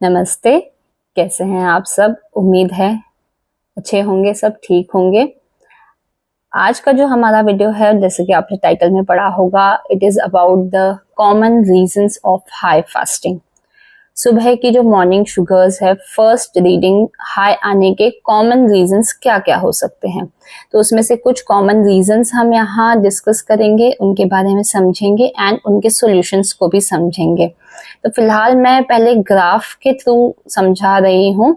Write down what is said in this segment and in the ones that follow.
नमस्ते। कैसे हैं आप सब? उम्मीद है अच्छे होंगे, सब ठीक होंगे। आज का जो हमारा वीडियो है, जैसे कि आपने टाइटल में पढ़ा होगा, it is about the common reasons of high fasting. सुबह की जो मॉर्निंग शुगर्स है, फर्स्ट रीडिंग हाई आने के कॉमन रीजंस क्या क्या हो सकते हैं, तो उसमें से कुछ कॉमन रीजंस हम यहाँ डिस्कस करेंगे, उनके बारे में समझेंगे एंड उनके सॉल्यूशंस को भी समझेंगे। तो फिलहाल मैं पहले ग्राफ के थ्रू समझा रही हूँ,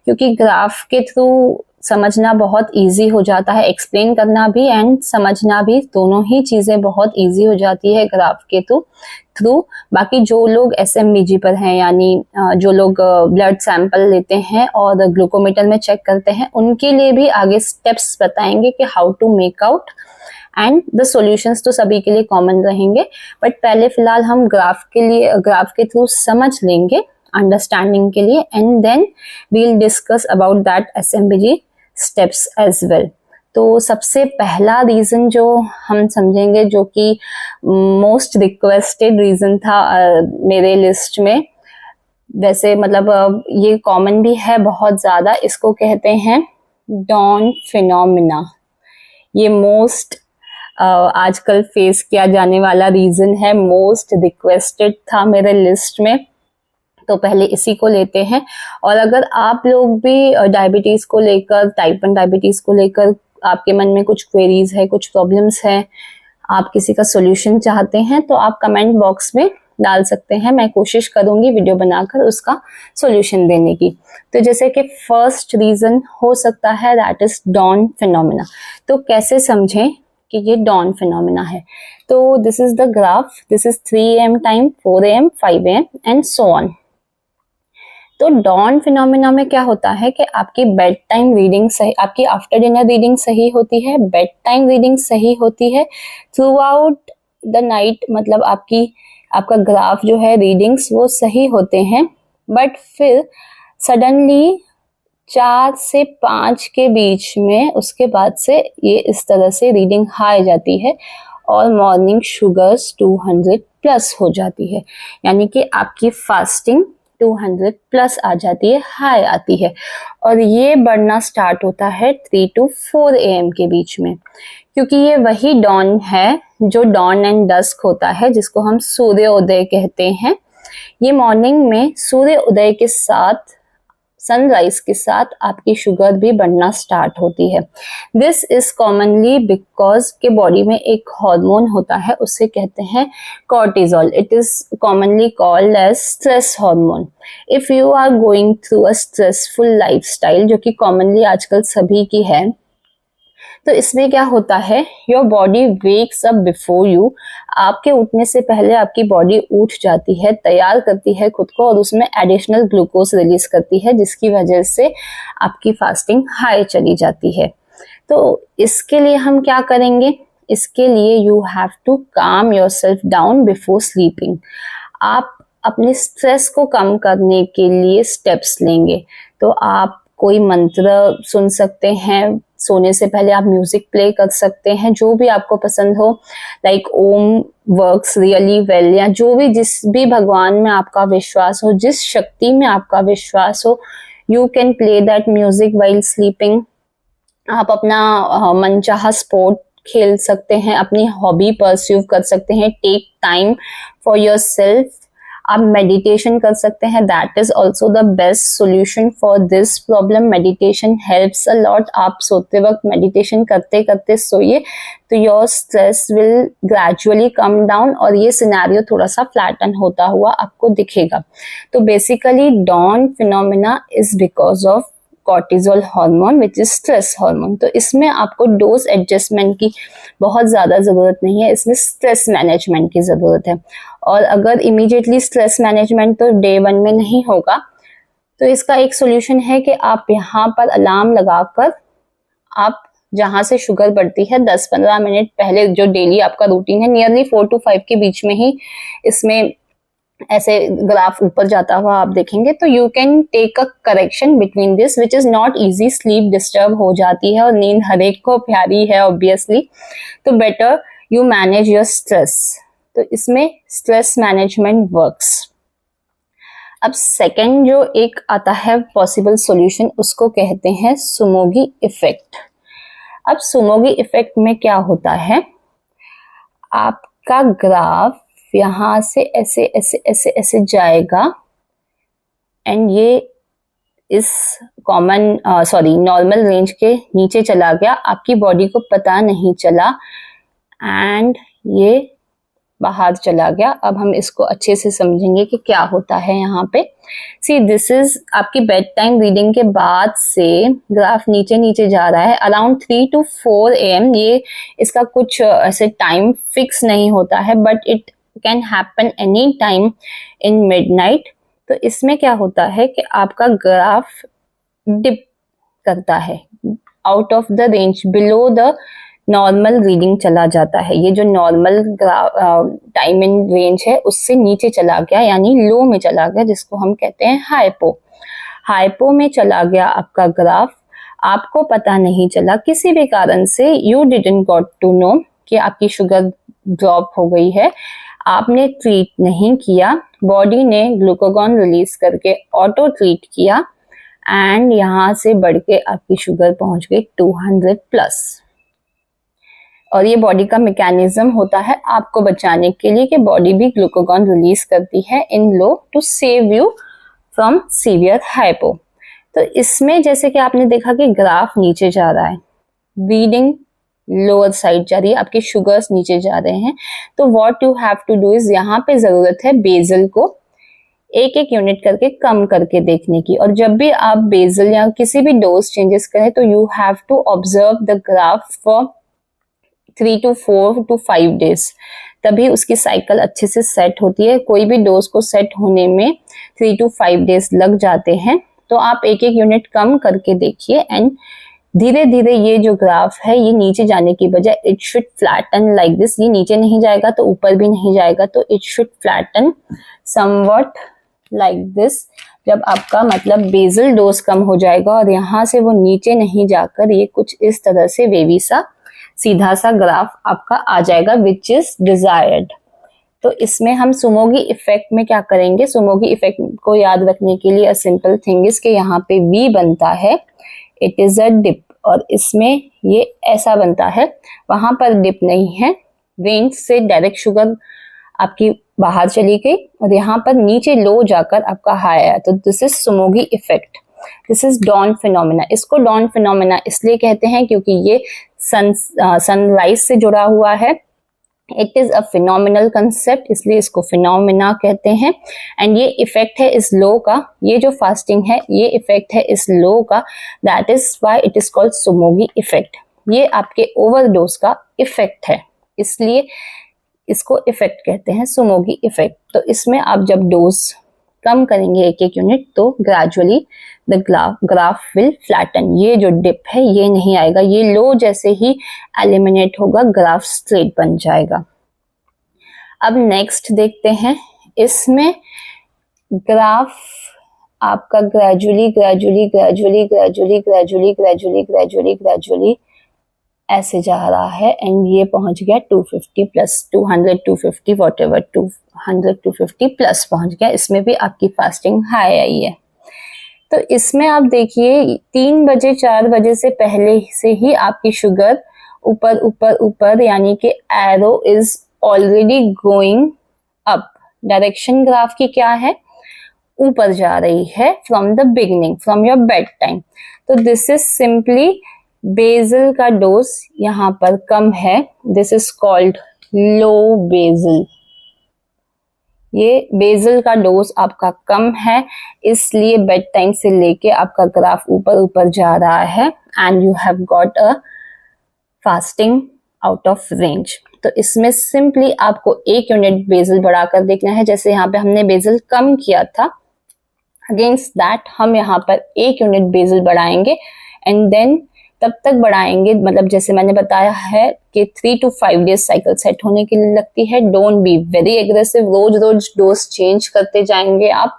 क्योंकि ग्राफ के थ्रू समझना बहुत इजी हो जाता है, एक्सप्लेन करना भी एंड समझना भी, दोनों ही चीजें बहुत इजी हो जाती है ग्राफ के थ्रू। बाकी जो लोग SMBG पर हैं, यानी जो लोग ब्लड सैंपल लेते हैं और ग्लूकोमीटर में चेक करते हैं, उनके लिए भी आगे स्टेप्स बताएंगे कि how to make out and the solutions तो सभी के लिए कॉमन रहेंगे। बट पहले फिलहाल हम ग्राफ के थ्रू समझ लेंगे अंडरस्टैंडिंग के लिए, and then we will discuss about that SMBG steps as well. तो सबसे पहला रीजन जो हम समझेंगे, जो कि मोस्ट रिक्वेस्टेड रीजन था मेरे लिस्ट में, वैसे मतलब ये कॉमन भी है बहुत ज्यादा, इसको कहते हैं डॉन फिनोमिना। ये मोस्ट आजकल फेस किया जाने वाला रीजन है, मोस्ट रिक्वेस्टेड था मेरे लिस्ट में, तो पहले इसी को लेते हैं। और अगर आप लोग भी डायबिटीज को लेकर, टाइप 1 डायबिटीज को लेकर आपके मन में कुछ क्वेरीज है, कुछ प्रॉब्लम्स है, आप किसी का सॉल्यूशन चाहते हैं, तो आप कमेंट बॉक्स में डाल सकते हैं। मैं कोशिश करूंगी वीडियो बनाकर उसका सॉल्यूशन देने की। तो जैसे कि फर्स्ट रीजन हो सकता है दैट इज डॉन फिनोमिना। तो कैसे समझें कि ये डॉन फिनोमिना है? तो this is the graph, this is 3 AM time, 4 AM, 5 AM and so on. तो डॉन फिनोमिना में क्या होता है कि आपकी बेड टाइम रीडिंग सही, आपकी आफ्टर डिनर रीडिंग सही होती है, बेड टाइम रीडिंग सही होती है, थ्रू आउट द नाइट, मतलब आपका ग्राफ जो है, रीडिंग्स वो सही होते हैं। बट फिर सडनली 4 से 5 के बीच में उसके बाद से ये इस तरह से रीडिंग हाई जाती है और मॉर्निंग शुगर्स 200 प्लस हो जाती है, यानी कि आपकी फास्टिंग 200 प्लस आ जाती है, हाई आती है। और ये बढ़ना स्टार्ट होता है 3 to 4 AM के बीच में, क्योंकि ये वही डॉन है जो डॉन एंड डस्क होता है, जिसको हम सूर्योदय कहते हैं। ये मॉर्निंग में सूर्योदय के साथ, सनराइज के साथ आपकी शुगर भी बढ़ना स्टार्ट होती है। दिस इज कॉमनली बिकॉज के बॉडी में एक हार्मोन होता है, उसे कहते हैं cortisol. It is commonly called as stress hormone. If you are going through a stressful lifestyle, जो कि कॉमनली आजकल सभी की है, तो इसमें क्या होता है, your body wakes up before you. आपके उठने से पहले आपकी बॉडी उठ जाती है, तैयार करती है खुद को और उसमें एडिशनल ग्लूकोज रिलीज करती है, जिसकी वजह से आपकी फास्टिंग हाई चली जाती है। तो इसके लिए हम क्या करेंगे? इसके लिए you have to calm yourself down before sleeping. आप अपने स्ट्रेस को कम करने के लिए स्टेप्स लेंगे। तो आप कोई मंत्र सुन सकते हैं, सोने से पहले आप म्यूजिक प्ले कर सकते हैं, जो भी आपको पसंद हो, लाइक ओम वर्क्स रियली वेल, या जो भी, जिस भी भगवान में आपका विश्वास हो, जिस शक्ति में आपका विश्वास हो, you can play that music while sleeping. आप अपना मनचाहा स्पोर्ट खेल सकते हैं, अपनी हॉबी परस्यू कर सकते हैं, take time for yourself. आप मेडिटेशन कर सकते हैं, that is also the best solution for this problem. Meditation helps a lot. आप सोते वक्त मेडिटेशन करते करते सोइए, तो your stress will gradually come down और ये सिनेरियो थोड़ा सा फ्लैटन होता हुआ आपको दिखेगा। तो basically dawn phenomena is because of cortisol hormone which is stress hormone. तो इसमें आपको डोज एडजस्टमेंट की बहुत ज्यादा जरूरत नहीं है, इसमें स्ट्रेस मैनेजमेंट की जरूरत है। और अगर इमीडिएटली स्ट्रेस मैनेजमेंट तो डे 1 में नहीं होगा, तो इसका एक सोल्यूशन है कि आप यहाँ पर अलार्म लगाकर, आप जहां से शुगर बढ़ती है 10-15 मिनट पहले, जो डेली आपका रूटीन है, नियरली 4 to 5 के बीच में ही इसमें ऐसे ग्राफ ऊपर जाता हुआ आप देखेंगे, तो you can take a correction between this which is not easy. Sleep disturb हो जाती है और नींद हर एक को प्यारी है ऑब्वियसली, तो better you manage your stress. तो इसमें स्ट्रेस मैनेजमेंट वर्क्स। अब सेकंड जो एक आता है पॉसिबल सॉल्यूशन, उसको कहते हैं सुमोगी इफेक्ट। अब सुमोगी इफेक्ट में क्या होता है, आपका ग्राफ यहाँ से ऐसे ऐसे ऐसे ऐसे जाएगा एंड ये इस नॉर्मल रेंज के नीचे चला गया, आपकी बॉडी को पता नहीं चला एंड ये बाहर चला गया। अब हम इसको अच्छे से समझेंगे कि क्या होता है यहाँ पे। सी दिस इज आपकी बेड टाइम रीडिंग के बाद से ग्राफ नीचे नीचे जा रहा है अराउंड 3 to 4 AM। ये इसका कुछ ऐसे टाइम फिक्स नहीं होता है, but it can happen any time in midnight. तो इसमें क्या होता है कि आपका ग्राफ डिप करता है, out of the range, below the normal reading चला जाता है। ये जो नॉर्मल टाइम इन रेंज है उससे नीचे चला गया, यानी लो में चला गया, जिसको हम कहते हैं हाइपो। हाइपो में चला गया आपका ग्राफ, आपको पता नहीं चला किसी भी कारण से, you didn't got to know कि आपकी शुगर ड्रॉप हो गई है, आपने ट्रीट नहीं किया, बॉडी ने ग्लूकागॉन रिलीज करके ऑटो ट्रीट किया एंड यहाँ से बढ़ के आपकी शुगर पहुंच गई 200 प्लस। और ये बॉडी का मैकेनिज्म होता है आपको बचाने के लिए कि बॉडी भी ग्लूकागॉन रिलीज करती है in low to save you from severe hypo. तो इसमें जैसे कि आपने देखा कि ग्राफ नीचे जा रहा है, रीडिंग लोअर साइड जा रही है, आपके शुगर्स नीचे जा रहे हैं, तो what you have to do is, यहाँ पे जरूरत है बेजल को एक एक यूनिट करके कम करके देखने की। और जब भी आप बेजल या किसी भी डोज चेंजेस करें तो you have to observe the graph for 3 to 4 to 5 days, तभी उसकी साइकिल अच्छे से सेट होती है। कोई भी डोज को सेट होने में 3 to 5 days लग जाते हैं। तो आप एक एक यूनिट कम करके देखिए एंड धीरे धीरे ये जो ग्राफ है ये नीचे जाने की बजाय it should flatten like this. ये नीचे नहीं जाएगा तो ऊपर भी नहीं जाएगा, तो it should flatten somewhat like this. जब आपका मतलब बेजल डोज कम हो जाएगा और यहाँ से वो नीचे नहीं जाकर ये कुछ इस तरह से वेवी सा सीधा सा ग्राफ आपका आ जाएगा, विच इज डिजायर्ड। तो इसमें हम सुमोगी इफेक्ट में क्या करेंगे, सुमोगी इफेक्ट को याद रखने के लिए सिंपल थिंग इज कि यहाँ पे V बनता है, इट इज अ डिप, और इसमें ये ऐसा बनता है, वहां पर डिप नहीं है, रेंज से डायरेक्ट शुगर आपकी बाहर चली गई और यहाँ पर नीचे लो जाकर आपका हाई आया। तो this is Somogyi effect, this is dawn phenomena. इसको डॉन फिनोमेना इसलिए कहते हैं क्योंकि ये सनराइज से जुड़ा हुआ है। It is a phenomenal concept, इसलिए इसको फिनोमेना कहते हैं। एंड ये इफेक्ट है इस लो का, ये जो फास्टिंग है ये इफेक्ट है इस लो का, that is why it is called Somogyi effect. ये आपके ओवरडोज का इफेक्ट है, इसलिए इसको इफेक्ट कहते हैं, सुमोगी इफेक्ट। तो इसमें आप जब डोज कम करेंगे एक एक यूनिट तो gradually the graph will flatten. ये जो डिप है ये नहीं आएगा, ये लो जैसे ही एलिमिनेट होगा ग्राफ स्ट्रेट बन जाएगा। अब नेक्स्ट देखते हैं, इसमें ग्राफ आपका gradually gradually gradually gradually gradually gradually gradually gradually ऐसे जा रहा है एंड ये पहुंच गया 250 प्लस 200 250 वॉटएवर 200 250 प्लस पहुंच गया। इसमें भी आपकी फास्टिंग हाई आई है। तो इसमें आप देखिए 3 बजे 4 बजे से पहले से ही आपकी शुगर ऊपर ऊपर ऊपर, यानी कि arrow is already going up. Direction graph की क्या है, ऊपर जा रही है from the beginning, from your bed time. तो दिस इज सिंपली बेजल का डोज यहाँ पर कम है, this is called low basal. ये बेजल का डोज आपका कम है, इसलिए बेड टाइम से लेके आपका ग्राफ ऊपर ऊपर जा रहा है and you have got a fasting out of range. तो इसमें सिंपली आपको 1 यूनिट बेजल बढ़ाकर देखना है। जैसे यहाँ पे हमने बेजल कम किया था, अगेंस्ट दैट हम यहाँ पर 1 यूनिट बेजल बढ़ाएंगे एंड देन तब तक बढ़ाएंगे, मतलब जैसे मैंने बताया है कि 3 to 5 डेज साइकिल सेट होने के लिए लगती है। डोंट बी वेरी एग्रेसिव, रोज रोज डोज चेंज करते जाएंगे आप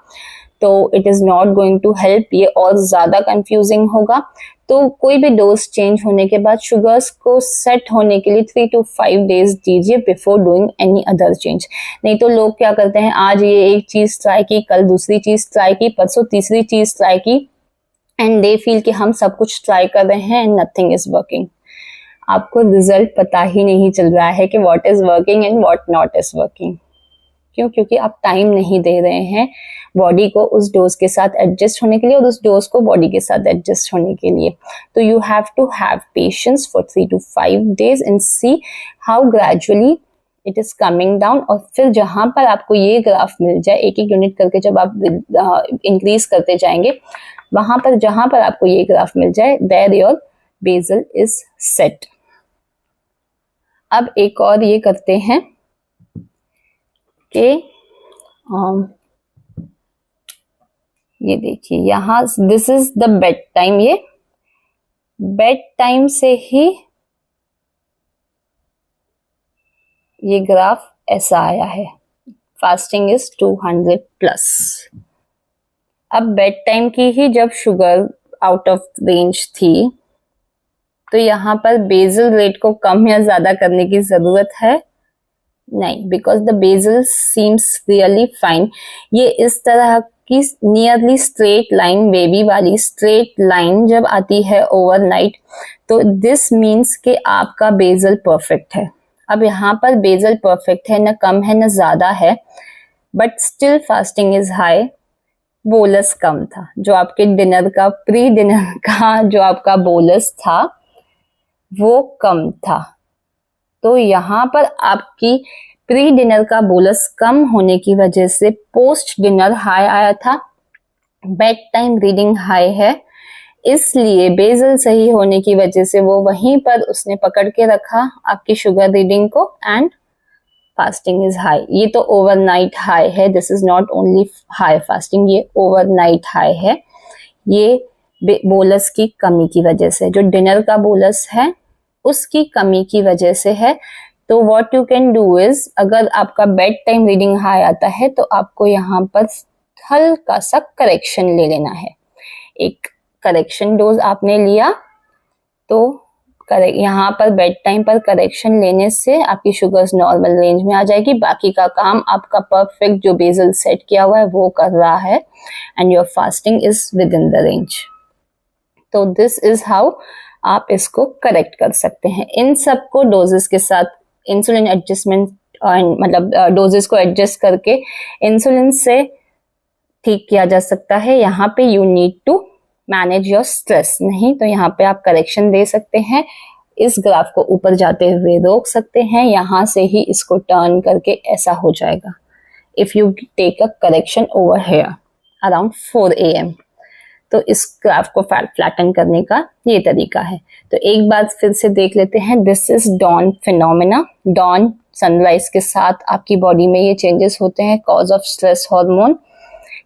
तो it is not going to help, ये और ज्यादा कंफ्यूजिंग होगा। तो कोई भी डोज चेंज होने के बाद शुगर्स को सेट होने के लिए 3 to 5 days दीजिए before doing any other change. नहीं तो लोग क्या करते हैं, आज ये एक चीज ट्राई की, कल दूसरी चीज ट्राई की, परसों तीसरी चीज ट्राई की, एंड दे फील कि हम सब कुछ ट्राई कर रहे हैं एंड नथिंग इज वर्किंग। आपको रिजल्ट पता ही नहीं चल रहा है कि what is working and what not is working. क्यों? क्योंकि आप टाइम नहीं दे रहे हैं बॉडी को उस डोज के साथ एडजस्ट होने के लिए और उस डोज को बॉडी के साथ एडजस्ट होने के लिए। तो you have to have patience for 3 to 5 days and see how gradually it is coming down. और फिर जहां पर आपको ये ग्राफ मिल जाए, एक एक यूनिट करके जब आप इंक्रीज करते जाएंगे, वहां पर जहां पर आपको ये ग्राफ मिल जाए, there your basal is set. अब एक और ये करते हैं कि ये देखिए यहाँ this is the bed time. ये बेड टाइम से ही ये ग्राफ ऐसा आया है, फास्टिंग इज 200 प्लस। अब बेड टाइम की ही जब शुगर आउट ऑफ रेंज थी, तो यहाँ पर बेसल रेट को कम या ज्यादा करने की जरूरत है नहीं, because the basal seems really fine. ये इस तरह की नियरली स्ट्रेट लाइन, वेवी वाली स्ट्रेट लाइन जब आती है ओवरनाइट, तो दिस मीन्स कि आपका बेसल परफेक्ट है। अब यहाँ पर बेसल परफेक्ट है, न कम है न ज्यादा है, but still fasting is high. Bolus कम था, जो आपके डिनर का, प्री डिनर का जो आपका बोलस था वो कम था। तो यहाँ पर आपकी प्री डिनर का बोलस कम होने की वजह से पोस्ट डिनर हाई आया था, बेड टाइम रीडिंग हाई है, इसलिए बेसल सही होने की वजह से वो वहीं पर उसने पकड़ के रखा आपकी शुगर रीडिंग को एंड फास्टिंग इज हाई। ये तो ओवरनाइट हाई है, this is not only high fasting, ये ओवरनाइट हाई है। ये बोलस की कमी की वजह से, जो डिनर का बोलस है उसकी कमी की वजह से है। तो what you can do is, अगर आपका बेड टाइम रीडिंग हाई आता है तो आपको यहाँ पर हल्का सा करेक्शन ले लेना है। एक करेक्शन डोज आपने लिया तो यहाँ पर बेड टाइम पर करेक्शन लेने से आपकी शुगर्स नॉर्मल रेंज में आ जाएगी। बाकी का काम आपका परफेक्ट जो बेसल सेट किया हुआ है वो कर रहा है and your fasting is with in the range. तो दिस इज हाउ आप इसको करेक्ट कर सकते हैं। इन सबको डोजेस के साथ इंसुलिन एडजस्टमेंट, मतलब डोजेस को एडजस्ट करके इंसुलिन से ठीक किया जा सकता है। यहाँ पे you need to manage your stress, नहीं तो यहाँ पे आप करेक्शन दे सकते हैं, इस ग्राफ को ऊपर जाते हुए रोक सकते हैं, यहाँ से ही इसको टर्न करके ऐसा हो जाएगा if you take a correction over here around 4 AM। तो इस ग्राफ को फ्लैटन करने का ये तरीका है। तो एक बार फिर से देख लेते हैं, this is dawn phenomena. Dawn sunrise के साथ आपकी बॉडी में ये चेंजेस होते हैं, cause of stress hormone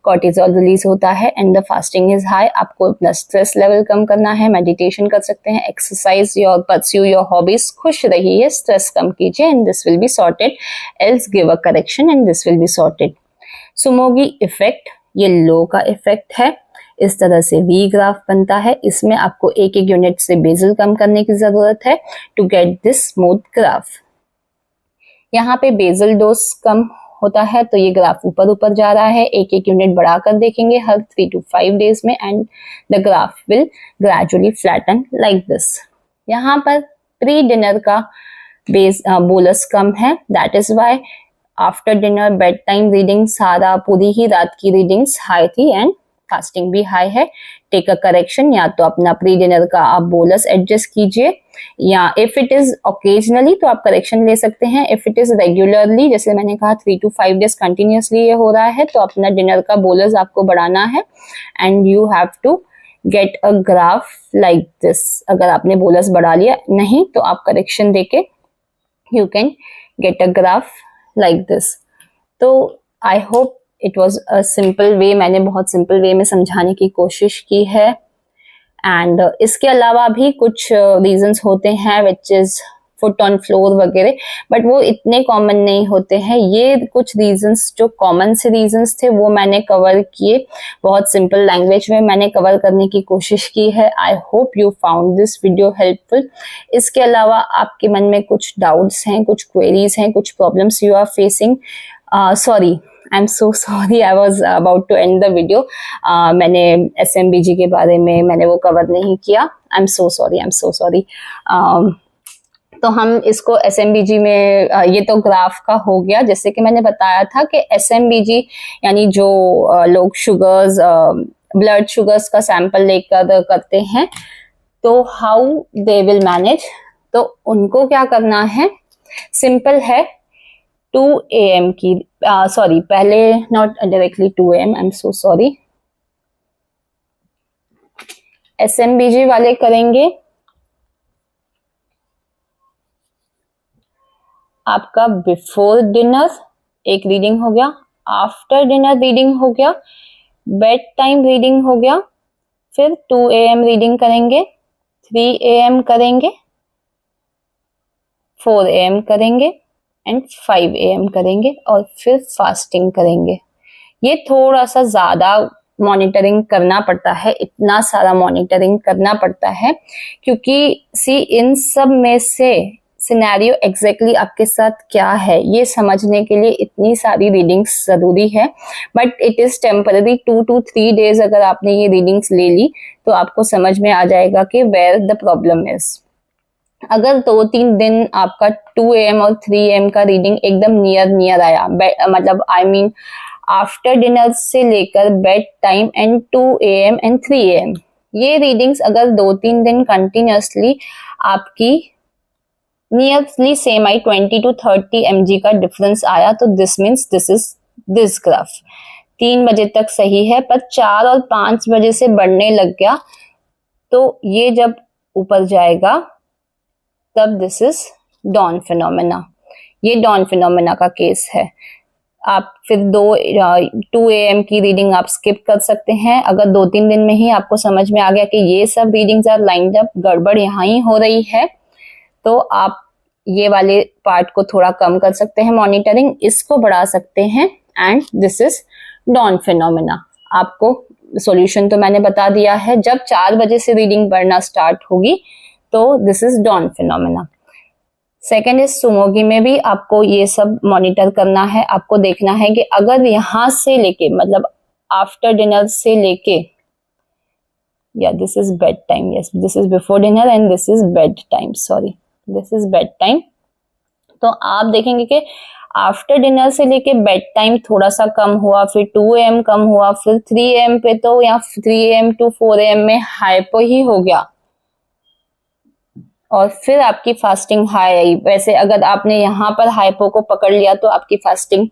cortisol release होता है and the fasting is high. आपको अपना स्ट्रेस लेवल कम करना है, मेडिटेशन कर सकते हैं, exercise your pursue your hobbies, खुश रहिए, स्ट्रेस कम कीजिए and this will be sorted, else give a correction and this will be sorted. Somogyi effect, ये लो का इफेक्ट है, इस तरह से वी ग्राफ बनता है। इसमें आपको एक एक यूनिट से बेसल कम करने की जरूरत है to get this smooth graph. यहाँ पे बेसल डोज कम होता है तो ये ग्राफ ऊपर ऊपर जा रहा है, एक एक यूनिट बढ़ाकर देखेंगे हर 3 to 5 days में and the graph will gradually flatten like this. यहाँ पर प्री डिनर का बोलस कम है, that is why after dinner bed time reading सारा पूरी ही रात की रीडिंग्स हाई थी एंड फास्टिंग भी हाई है। टेक अ करेक्शन, या तो अपना प्री डिनर का आप बोलस एडजस्ट कीजिए, या इफ इट इज ओकेजनली तो आप करेक्शन ले सकते हैं। इफ इट इज रेगुलरली, जैसे मैंने कहा 3 to 5 days कंटिन्यूसली ये हो रहा है, तो अपना डिनर का बोलस आपको बढ़ाना है and you have to get a graph like this. अगर आपने बोलस बढ़ा लिया, नहीं तो आप करेक्शन देके you can get a graph like this. तो I hope it was a simple way, मैंने बहुत सिंपल वे में समझाने की कोशिश की है। एंड इसके अलावा भी कुछ रीजंस होते हैं which is foot on floor वगैरह, बट वो इतने कॉमन नहीं होते हैं। ये कुछ रीजंस जो कॉमन से रीजंस थे वो मैंने कवर किए, बहुत सिंपल लैंग्वेज में मैंने कवर करने की कोशिश की है। आई hope you found this video helpful. इसके अलावा आपके मन में कुछ डाउट्स हैं, कुछ क्वेरीज हैं, कुछ problems you are facing, sorry, I am so sorry, I was about to end the video. मैंने SMBG के बारे में मैंने वो कवर नहीं किया। आई am so sorry, I am so sorry. तो हम इसको SMBG में ये तो ग्राफ का हो गया। जैसे कि मैंने बताया था कि SMBG यानी जो लोग शुगर्स, ब्लड शुगर्स का सैंपल लेकर करते हैं, तो हाउ दे विल मैनेज, तो उनको क्या करना है, सिंपल है। 2 AM की सॉरी, पहले not directly 2 AM, I am so sorry. SMBG वाले करेंगे आपका बिफोर डिनर एक रीडिंग हो गया, आफ्टर डिनर रीडिंग हो गया, बेड टाइम रीडिंग हो गया, फिर 2 AM रीडिंग करेंगे, 3 AM करेंगे, 4 AM करेंगे एंड 5 AM करेंगे, और फिर फास्टिंग करेंगे। ये थोड़ा सा ज्यादा मॉनिटरिंग करना पड़ता है, इतना सारा मॉनिटरिंग करना पड़ता है, क्योंकि इन सब में से सिनेरियो एग्जैक्टली आपके साथ क्या है ये समझने के लिए इतनी सारी रीडिंग्स जरूरी है। But it is temporary, 2 to 3 days अगर आपने ये रीडिंग्स ले ली तो आपको समझ में आ जाएगा कि वेयर द प्रॉब्लम इज। अगर 2-3 दिन आपका 2 AM और 3 AM का रीडिंग एकदम नियर आया, मतलब आई मीन आफ्टर डिनर से लेकर bed time and 2 AM and 3 AM, ये रीडिंग्स अगर 2-3 दिन कंटिन्यूसली आपकी nearly same I, 20 to 30 mg का डिफरेंस आया, तो this means this is this graph. 3 बजे तक सही है, पर 4 और 5 बजे से बढ़ने लग गया, तो ये जब ऊपर जाएगा तब दिस इज डॉन फिनोमेना। ये डॉन फिनोमेना का केस है। आप फिर 2 AM की रीडिंग आप स्किप कर सकते हैं। अगर 2-3 दिन में ही आपको समझ में आ गया कि ये सब रीडिंग्स आर लाइंड अप, गड़बड़ यहाँ ही हो रही है, तो आप ये वाले पार्ट को थोड़ा कम कर सकते हैं, मॉनिटरिंग इसको बढ़ा सकते हैं, and this is dawn phenomena. आपको सॉल्यूशन तो मैंने बता दिया है, जब 4 बजे से रीडिंग बढ़ना स्टार्ट होगी तो this is dawn phenomena. Second is Somogyi में भी आपको ये सब मॉनिटर करना है। आपको देखना है कि अगर यहाँ से लेके, मतलब आफ्टर डिनर से लेके, या this is bed time, yes this is before dinner and this is bed time, sorry this is bed time. तो आप देखेंगे कि आफ्टर डिनर से लेके बेड टाइम थोड़ा सा कम हुआ, फिर 2 AM कम हुआ, फिर 3 AM पे तो, या 3 AM to 4 AM में हाइपो ही हो गया, और फिर आपकी फास्टिंग हाई आई। वैसे अगर आपने यहाँ पर हाइपो को पकड़ लिया तो आपकी फास्टिंग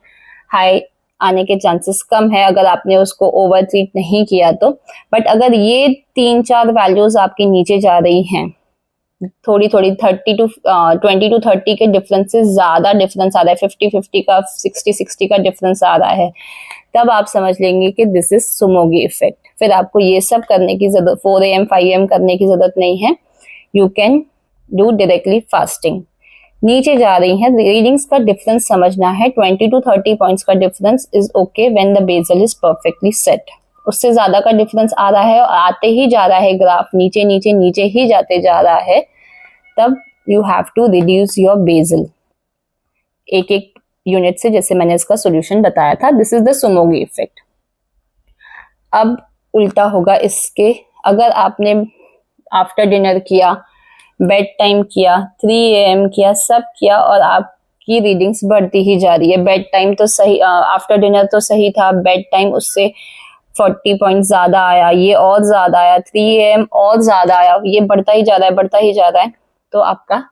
हाई आने के चांसेस कम है, अगर आपने उसको ओवर ट्रीट नहीं किया तो। बट अगर ये 3-4 वैल्यूज आपकी नीचे जा रही हैं, थोड़ी 20 to 30 के डिफरेंस से ज्यादा डिफरेंस आ रहा है, 50-50 का, 60-60 का डिफरेंस आ रहा है, तब आप समझ लेंगे कि दिस इज सुमोगी इफेक्ट। फिर आपको ये सब करने की जरूरत, 4 AM 5 AM करने की जरूरत नहीं है, you can do directly fasting. नीचे जा रही है रीडिंग्स का डिफरेंस समझना है, 20 to 30 पॉइंट्स का difference is okay when the basal is perfectly set. उससे ज्यादा का डिफरेंस आ रहा है और आते ही जा रहा है, ग्राफ नीचे नीचे नीचे ही जाते जा रहा है, तब you have to reduce your basal एक यूनिट से, जैसे मैंने इसका सॉल्यूशन बताया था। This is the Somogyi effect. अब उल्टा होगा इसके, अगर आपने आफ्टर डिनर किया, बेड टाइम किया, 3 AM किया, सब किया, और आपकी रीडिंग्स बढ़ती ही जा रही है। बेड टाइम तो सही, आफ्टर डिनर तो सही था, बेड टाइम उससे 40 पॉइंट ज्यादा आया, ये और ज्यादा आया, 3 AM और ज्यादा आया, ये बढ़ता ही जा रहा है, बढ़ता ही जा रहा है, तो आपका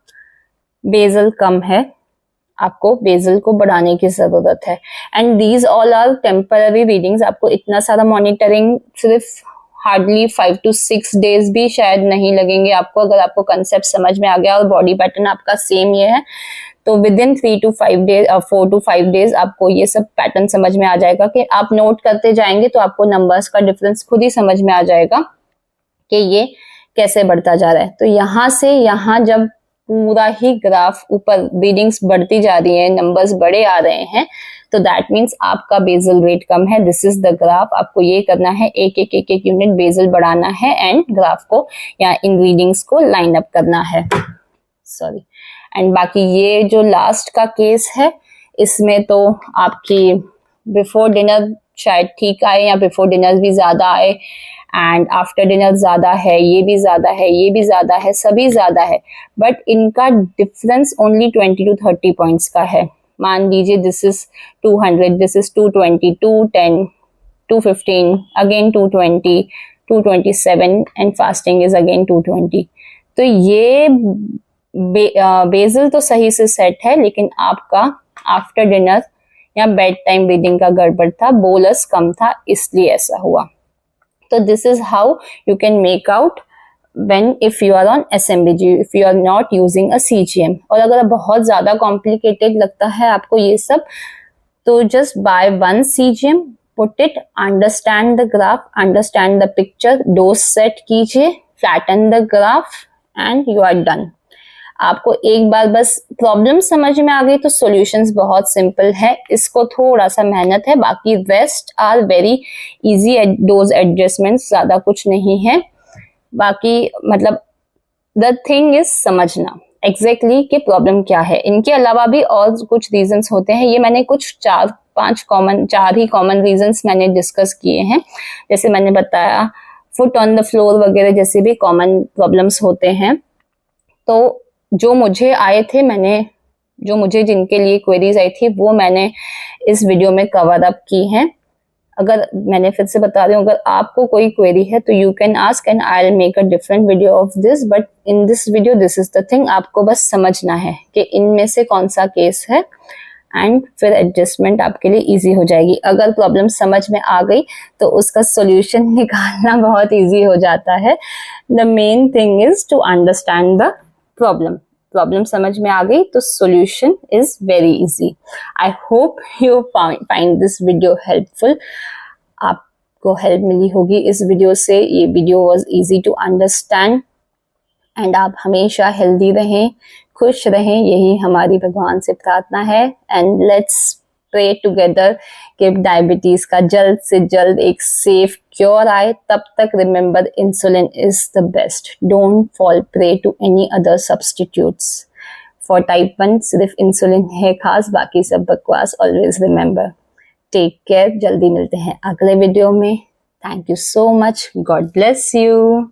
बेसल कम है, आपको बेसल को बढ़ाने की जरूरत है। And these all are temporary readings. आपको इतना सारा मॉनिटरिंग सिर्फ हार्डली 5 to 6 डेज भी शायद नहीं लगेंगे आपको, अगर आपको कंसेप्ट समझ में आ गया और बॉडी पैटर्न आपका सेम ये है, तो with in 3 to 5 days, 4 to 5 days आपको ये सब पैटर्न समझ में आ जाएगा। कि आप नोट करते जाएंगे तो आपको नंबर्स का डिफरेंस खुद ही समझ में आ जाएगा कि ये कैसे बढ़ता जा रहा है। तो यहाँ से यहाँ जब पूरा ही ग्राफ ऊपर रीडिंग्स बढ़ती जा रही है, नंबर्स बड़े आ रहे हैं, तो दैट मीन्स आपका बेसल रेट कम है। This is the graph. आपको ये करना है, एक एक यूनिट बेसल बढ़ाना है एंड ग्राफ को या इन रीडिंग्स को लाइन अप करना है। सॉरी। एंड बाकी ये जो लास्ट का केस है, इसमें तो आपकी बिफोर डिनर शायद ठीक आए या बिफोर डिनर भी ज्यादा आए, एंड आफ्टर डिनर ज्यादा है, ये भी ज्यादा है, ये भी ज्यादा है, सभी ज्यादा है, बट इनका डिफरेंस ओनली 20 to 30 पॉइंट्स का है। मान लीजिए this is 200, this is 220, 210, 215, again 220, 227 and fasting is again 220। तो ये बेजल तो सही से सेट है, लेकिन आपका आफ्टर डिनर या बेड टाइम रीडिंग का गड़बड़ था, बोलस कम था, इसलिए ऐसा हुआ। तो this is how you can make out when if you are on SMBG, if you are not using a CGM। और अगर बहुत ज्यादा कॉम्प्लिकेटेड लगता है आपको ये सब, तो just buy one CGM, put it, understand the graph, understand the picture, dose set कीजिए, flatten the graph and you are done। आपको एक बार बस प्रॉब्लम समझ में आ गई तो सॉल्यूशंस बहुत सिंपल है, इसको थोड़ा सा मेहनत है, बाकी rest are very easy dose adjustments, ज्यादा कुछ नहीं है। बाकी मतलब द थिंग इज समझना एग्जैक्टली कि प्रॉब्लम क्या है। इनके अलावा भी और कुछ रीजंस होते हैं, ये मैंने कुछ चार ही कॉमन रीजंस मैंने डिस्कस किए हैं। जैसे मैंने बताया फुट ऑन द फ्लोर वगैरह जैसे भी कॉमन प्रॉब्लम्स होते हैं। तो जो मुझे आए थे, मुझे जिनके लिए क्वेरीज आई थी, वो मैंने इस वीडियो में कवर अप की हैं। अगर मैंने फिर से बता रही हूँ, अगर आपको कोई क्वेरी है तो you can ask and I will make a different video of this, but in this video this is the thing. आपको बस समझना है कि इनमें से कौन सा केस है, एंड फिर एडजस्टमेंट आपके लिए इजी हो जाएगी। अगर प्रॉब्लम समझ में आ गई तो उसका सॉल्यूशन निकालना बहुत इजी हो जाता है। The main thing is to understand the problem समझ में आ गई तो solution is very easy. I hope you find this video helpful. आपको हेल्प मिली होगी इस वीडियो से। ये video was easy to understand, and आप हमेशा हेल्दी रहें, खुश रहें, यही हमारी भगवान से प्रार्थना है। एंड लेट्स प्रे टुगेदर कि डायबिटीज का जल्द से जल्द एक सेफ क्योर आए। तब तक remember, insulin is the best. Don't fall prey to any other substitutes. For type 1 सिर्फ इंसुलिन है खास, बाकी सब बकवास। Always remember. Take care. जल्दी मिलते हैं अगले वीडियो में। Thank you so much. God bless you.